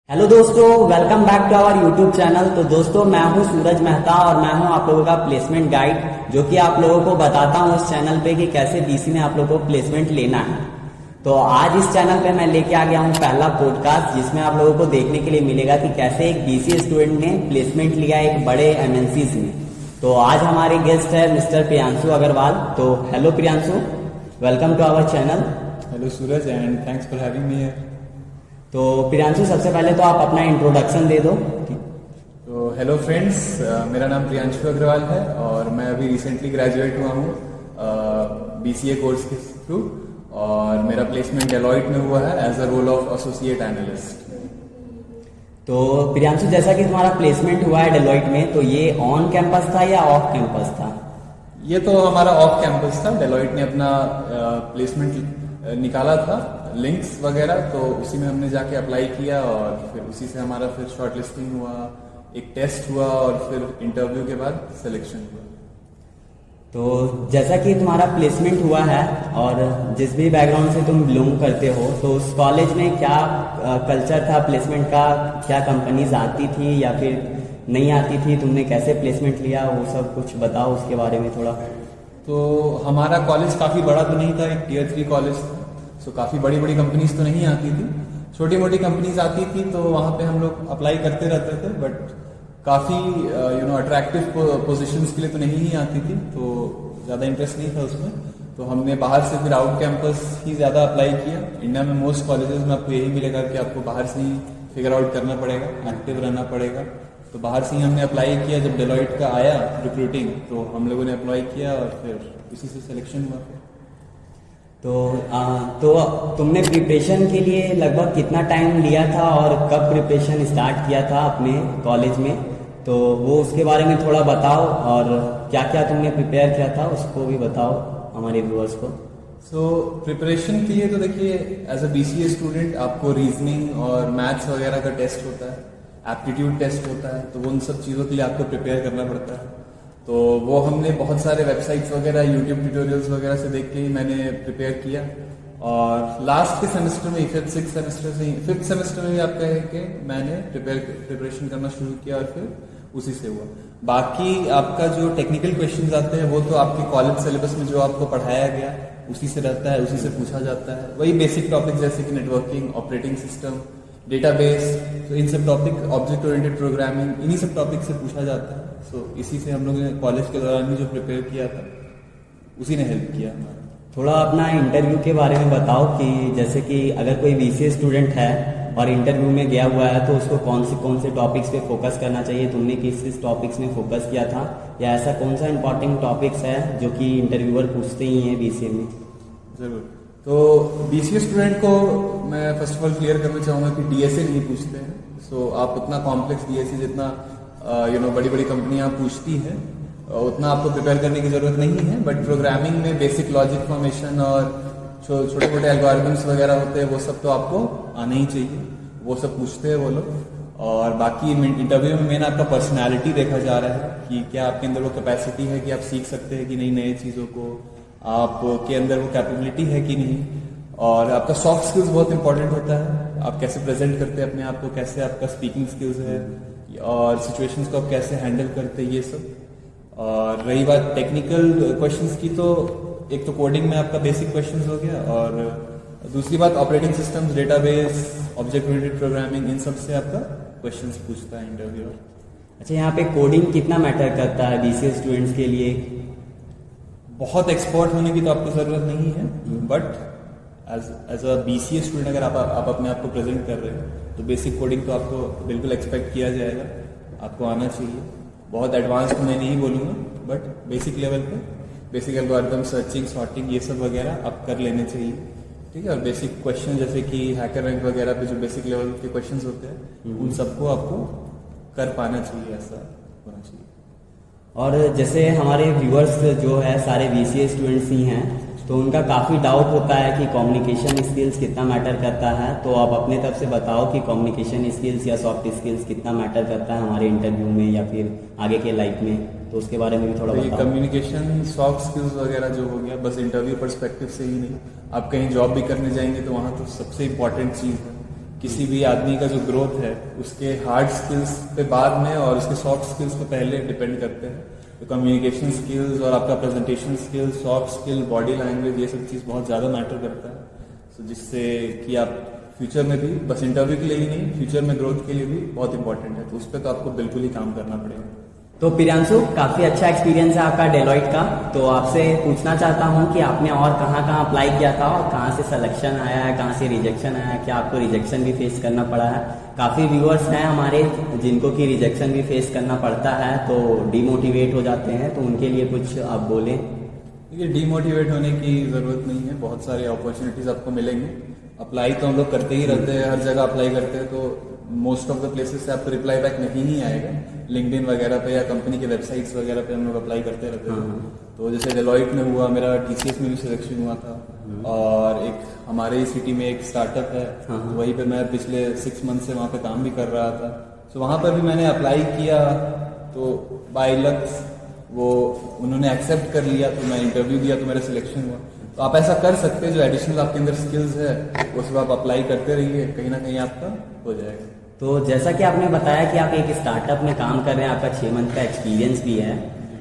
Hello दोस्तों, welcome back to our YouTube channel. तो दोस्तों, मैं हूं सूरज मेहता और मैं हूं आप लोगों का प्लेसमेंट गाइड, जो कि आप लोगों को बताता हूं इस चैनल पे कि कैसे बीसी में आप लोगों को प्लेसमेंट लेना है। तो आज इस चैनल पे मैं लेके आ गया हूं पहला पॉडकास्ट, जिसमें आप लोगों को देखने के लिए मिलेगा कि कैसे एक बीसीए स्टूडेंट ने प्लेसमेंट लिया एक बड़े एमएनसीज में। तो आज हमारे गेस्ट है मिस्टर प्रियांशु अग्रवाल। तो hello Priyanshu, welcome to our channel. Hello Suraj and thanks for having me here. तो प्रियांशु, सबसे पहले तो आप अपना इंट्रोडक्शन दे दो। तो हेलो फ्रेंड्स, मेरा नाम प्रियांशु अग्रवाल है और मैं अभी रिसेंटली ग्रेजुएट हुआ हूँ बीसीए कोर्स के थ्रू, और मेरा प्लेसमेंट डेलॉइट में हुआ है as a role of associate analyst. तो प्रियांशु, जैसा कि तुम्हारा प्लेसमेंट हुआ है डेलॉइट में, तो ये ऑन कैंपस था या ऑफ कैंपस था? ये तो हमारा ऑफ कैंपस था। डेलॉइट ने अपना प्लेसमेंट निकाला था, लिंक्स वगैरह, तो उसी में हमने जाके अप्लाई किया और फिर उसी से हमारा फिर शॉर्ट लिस्टिंग हुआ, एक टेस्ट हुआ और फिर इंटरव्यू के बाद सिलेक्शन हुआ। तो जैसा कि तुम्हारा प्लेसमेंट हुआ है और जिस भी बैकग्राउंड से तुम बिलोंग करते हो, तो उस कॉलेज में क्या कल्चर था प्लेसमेंट का? क्या कंपनीज आती थी या फिर नहीं आती थी? तुमने कैसे प्लेसमेंट लिया, वो सब कुछ बताओ उसके बारे में थोड़ा। तो हमारा कॉलेज काफ़ी बड़ा तो नहीं था, एक टियर 3 कॉलेज था, सो काफ़ी बड़ी बड़ी कंपनीज तो नहीं आती थी, छोटी मोटी कंपनीज आती थी, तो वहाँ पे हम लोग अप्लाई करते रहते थे। बट काफ़ी अट्रैक्टिव पोजीशंस के लिए तो नहीं ही आती थी, तो ज़्यादा इंटरेस्ट नहीं था उसमें। तो हमने बाहर से फिर आउट कैंपस ही ज़्यादा अप्लाई किया। इंडिया में मोस्ट कॉलेजेस में आपको यही मिलेगा कि आपको बाहर से ही फिगर आउट करना पड़ेगा, एक्टिव रहना पड़ेगा। तो बाहर से ही हमने अप्लाई किया। जब डेलॉइट का आया रिक्रूटिंग, तो हम लोगों ने अप्लाई किया और फिर उसी से सिलेक्शन हुआ। तो तुमने प्रिपरेशन के लिए लगभग कितना टाइम लिया था और कब प्रिपरेशन स्टार्ट किया था अपने कॉलेज में? तो वो उसके बारे में थोड़ा बताओ, और क्या क्या तुमने प्रिपेयर किया था उसको भी बताओ हमारे व्यूअर्स को। सो प्रिपरेशन के लिए तो देखिए, एज अ बीसीए स्टूडेंट आपको रीजनिंग और मैथ्स वगैरह का टेस्ट होता है, एप्टीट्यूड टेस्ट होता है, तो उन सब चीज़ों के लिए आपको प्रिपेयर करना पड़ता है। तो वो हमने बहुत सारे वेबसाइट्स वगैरह, यूट्यूब ट्यूटोरियल्स वगैरह से देख के ही मैंने प्रिपेयर किया। और लास्ट के सेमेस्टर में, फिफ्थ सेमेस्टर में भी आपका है कि मैंने प्रिपरेशन करना शुरू किया और फिर उसी से हुआ। बाकी आपका जो टेक्निकल क्वेश्चंस आते हैं वो तो आपके कॉलेज सिलेबस में जो आपको पढ़ाया गया उसी से रहता है, उसी से पूछा जाता है। वही बेसिक टॉपिक जैसे कि नेटवर्किंग, ऑपरेटिंग सिस्टम, डेटाबेस, तो इन सब टॉपिक, ऑब्जेक्ट ओरिएंटेड प्रोग्रामिंग, इन्हीं सब टॉपिक से पूछा जाता है। सो इसी से हम लोगों ने कॉलेज के दौरान भी जो प्रिपेयर किया था उसी ने हेल्प किया हमारा। थोड़ा अपना इंटरव्यू के बारे में बताओ कि जैसे कि अगर कोई बीसीए स्टूडेंट है और इंटरव्यू में गया हुआ है, तो उसको कौन से टॉपिक्स पे फोकस करना चाहिए? तुमने किस टॉपिक्स में फोकस किया था, या ऐसा कौन सा इंपॉर्टेंट टॉपिक्स है जो कि इंटरव्यूअर पूछते ही हैं बीसीए में? जरूर। तो बीसीए स्टूडेंट को मैं फर्स्ट ऑफ ऑल क्लियर करना चाहूँगा कि डीएसए नहीं पूछते हैं। सो आप उतना कॉम्प्लेक्स डीएसए जितना बड़ी बड़ी कंपनियां पूछती हैं उतना आपको प्रिपेयर करने की जरूरत नहीं है। बट प्रोग्रामिंग में बेसिक लॉजिक फॉर्मेशन और छोटे मोटे एल्गोरिथम्स वगैरह होते हैं, वो सब तो आपको आना ही चाहिए, वो सब पूछते हैं वो लोग। और बाकी इंटरव्यू में मेन आपका पर्सनैलिटी देखा जा रहा है कि क्या आपके अंदर वो कैपेसिटी है कि आप सीख सकते हैं कि नहीं नई चीज़ों को, आपके अंदर वो कैपेबिलिटी है कि नहीं। और आपका सॉफ्ट स्किल्स बहुत इंपॉर्टेंट होता है, आप कैसे प्रेजेंट करते हैं अपने आप को, कैसे आपका स्पीकिंग स्किल्स है, और सिचुएशंस को आप कैसे हैंडल करते हैं, ये सब। और रही बात टेक्निकल क्वेश्चंस की, तो एक तो कोडिंग में आपका बेसिक क्वेश्चंस हो गया, और दूसरी बात operating systems, database, object oriented programming, इन सब से आपका क्वेश्चंस पूछता है इंटरव्यूअर। अच्छा, यहाँ पे कोडिंग कितना मैटर करता है बीसीए स्टूडेंट्स के लिए? बहुत एक्सपर्ट होने की तो आपको जरूरत नहीं है, but as a BCA student अगर आप अपने आप को प्रेजेंट कर रहे हैं तो बेसिक कोडिंग तो आपको बिल्कुल एक्सपेक्ट किया जाएगा, आपको आना चाहिए। बहुत एडवांस तो मैं नहीं बोलूँगा, बट बेसिक लेवल पे बेसिक एल्गोरिथम, सर्चिंग, सॉर्टिंग, ये सब वगैरह आप कर लेने चाहिए, ठीक है। और बेसिक क्वेश्चन जैसे कि हैकर रैंक वगैरह पे जो बेसिक लेवल के क्वेश्चंस होते हैं उन सबको आपको कर पाना चाहिए, ऐसा होना चाहिए। और जैसे हमारे व्यूअर्स जो है सारे बीसीए स्टूडेंट्स ही हैं, तो उनका काफ़ी डाउट होता है कि कम्युनिकेशन स्किल्स कितना मैटर करता है। तो आप अपने तरफ से बताओ कि कम्युनिकेशन स्किल्स या सॉफ्ट स्किल्स कितना मैटर करता है हमारे इंटरव्यू में या फिर आगे के लाइफ में, तो उसके बारे में भी थोड़ा बताओ। कम्युनिकेशन, सॉफ्ट स्किल्स वगैरह जो हो गया, बस इंटरव्यू पर्सपेक्टिव से ही नहीं, आप कहीं जॉब भी करने जाएंगे तो वहाँ तो सबसे इम्पोर्टेंट चीज़ है किसी भी आदमी का जो ग्रोथ है उसके हार्ड स्किल्स पे बाद में और उसके सॉफ्ट स्किल्स पे पहले डिपेंड करते हैं। तो कम्युनिकेशन स्किल्स और आपका presentation skills, soft skill, body language, ये सब चीज़ बहुत ज़्यादा मैटर करता है। तो जिससे कि आप फ्यूचर में भी, बस इंटरव्यू के लिए ही नहीं, फ्यूचर में ग्रोथ के लिए भी बहुत इंपॉर्टेंट है। तो उस पर तो आपको बिल्कुल ही काम करना पड़ेगा। तो प्रियांशु, काफी अच्छा एक्सपीरियंस है आपका डेलॉइट का। तो आपसे पूछना चाहता हूँ कि आपने और कहाँ कहाँ अप्लाई किया था और कहाँ से सिलेक्शन आया है, कहाँ से रिजेक्शन आया है, क्या आपको रिजेक्शन भी फेस करना पड़ा है? काफी व्यूअर्स हैं हमारे जिनको कि रिजेक्शन भी फेस करना पड़ता है, तो डिमोटिवेट हो जाते हैं, तो उनके लिए कुछ आप बोलें। देखिए, डिमोटिवेट होने की ज़रूरत नहीं है, बहुत सारे अपॉर्चुनिटीज़ आपको मिलेंगे। अप्लाई तो हम लोग करते ही रहते हैं, हर जगह अप्लाई करते हैं, तो मोस्ट ऑफ द प्लेसेस से आपको रिप्लाई बैक नहीं ही आएगा। लिंक्डइन वगैरह पे या कंपनी के वेबसाइट्स वगैरह पे हम लोग अप्लाई करते रहते हैं। तो जैसे डेलॉइट में हुआ, मेरा टीसीएस में भी सिलेक्शन हुआ था, और एक हमारे ही सिटी में एक स्टार्टअप है, तो वहीं पे मैं पिछले 6 मंथ से वहाँ पे काम भी कर रहा था। तो वहाँ पर भी मैंने अप्लाई किया, तो बाय लक वो उन्होंने एक्सेप्ट कर लिया, तो मैं इंटरव्यू दिया तो मेरा सिलेक्शन हुआ। तो आप ऐसा कर सकते हैं, जो एडिशनल आपके अंदर स्किल्स है वो सब आप अप्लाई करते रहिए, कहीं ना कहीं आपका हो जाएगा। तो जैसा कि आपने बताया कि आप एक स्टार्टअप में काम कर रहे हैं, आपका 6 मंथ का एक्सपीरियंस भी है,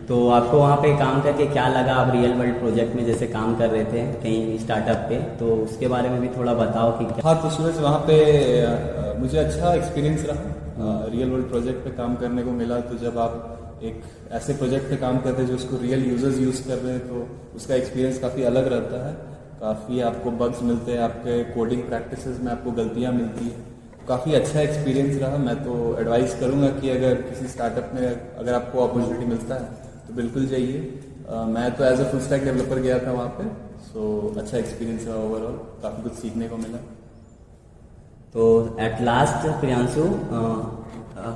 तो आपको वहाँ पे काम करके क्या लगा? आप रियल वर्ल्ड प्रोजेक्ट में जैसे काम कर रहे थे कहीं स्टार्टअप पे, तो उसके बारे में भी थोड़ा बताओ कि क्या। हाँ, तो सूरज, वहाँ पे मुझे अच्छा एक्सपीरियंस रहा। रियल वर्ल्ड प्रोजेक्ट पे काम करने को मिला। तो जब आप एक ऐसे प्रोजेक्ट पे काम करते हैं जो उसको रियल यूजर्स यूज कर रहे हैं, तो उसका एक्सपीरियंस काफ़ी अलग रहता है। काफ़ी आपको बग्स मिलते हैं, आपके कोडिंग प्रैक्टिसेस में आपको गलतियाँ मिलती हैं। काफ़ी अच्छा एक्सपीरियंस रहा। मैं तो एडवाइस करूँगा कि अगर किसी स्टार्टअप में अगर आपको अपॉर्चुनिटी मिलता है तो बिल्कुल जाइए। मैं तो as a full stack developer गया था वहाँ पे, सो अच्छा एक्सपीरियंस रहा ओवरऑल, काफ़ी कुछ सीखने को मिला। तो एट लास्ट प्रियांशु,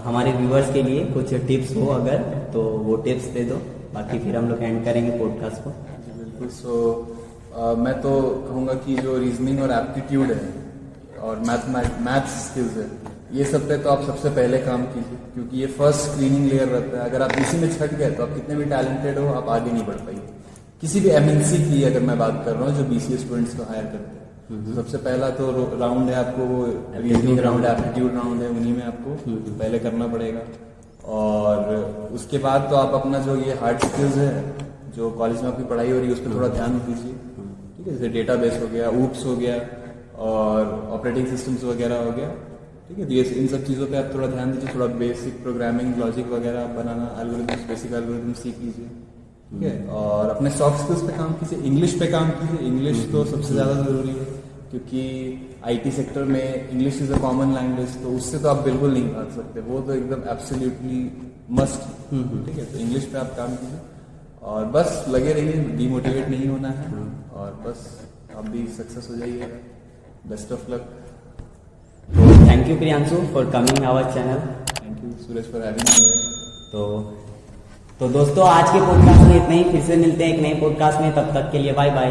हमारे व्यूअर्स के लिए कुछ टिप्स हो अगर, तो वो टिप्स दे दो, बाकी फिर हम लोग एंड करेंगे पॉडकास्ट को। जी बिल्कुल। सो मैं तो कहूँगा कि जो रीजनिंग और एप्टीट्यूड है और मैथ्स स्किल्स है, ये सब पे तो आप सबसे पहले काम कीजिए, क्योंकि ये फर्स्ट स्क्रीनिंग लेयर रहता है। अगर आप इसी में छट गए तो आप कितने भी टैलेंटेड हो, आप आगे नहीं बढ़ पाइए। किसी भी एमएनसी की अगर मैं बात कर रहा हूँ जो बीसीए स्टूडेंट्स को हायर करते हैं, तो सबसे पहला तो राउंड है आपको, वो रीजनिंग राउंड, एप्टीट्यूड राउंड है, उन्हीं में आपको पहले करना पड़ेगा। और उसके बाद तो आप अपना जो ये हार्ड स्किल्स है, जो कॉलेज में आपकी पढ़ाई हो रही है, उस पर थोड़ा ध्यान दीजिए। ठीक है, जैसे डेटाबेस हो गया, ऊप्स हो गया, और ऑपरेटिंग सिस्टम्स वगैरह हो गया। ठीक है, तो ये इन सब चीज़ों पे आप थोड़ा ध्यान दीजिए। थोड़ा बेसिक प्रोग्रामिंग लॉजिक वगैरह आप बनाना, एल्गोरिथम्स, बेसिक एल्गोरिथम्स सीख लीजिए। ठीक है, और अपने सॉफ्ट स्किल्स पे काम कीजिए, इंग्लिश पे काम कीजिए। इंग्लिश तो सबसे ज़्यादा ज़रूरी है, क्योंकि आईटी सेक्टर में English is a common language, तो उससे तो आप बिल्कुल नहीं भाग सकते, वो तो एकदम एब्सोल्युटली मस्ट। ठीक है, तो इंग्लिश पे आप काम कीजिए और बस लगे रहिए, डीमोटिवेट नहीं होना है, और बस आप भी सक्सेस हो जाइएगा। Best of luck. Thank you Priyanshu for coming our channel. Thank you Suraj for having me. तो दोस्तों, आज के पॉडकास्ट में इतना ही। फिर से मिलते हैं एक नए पॉडकास्ट में, तब तक के लिए बाय बाय।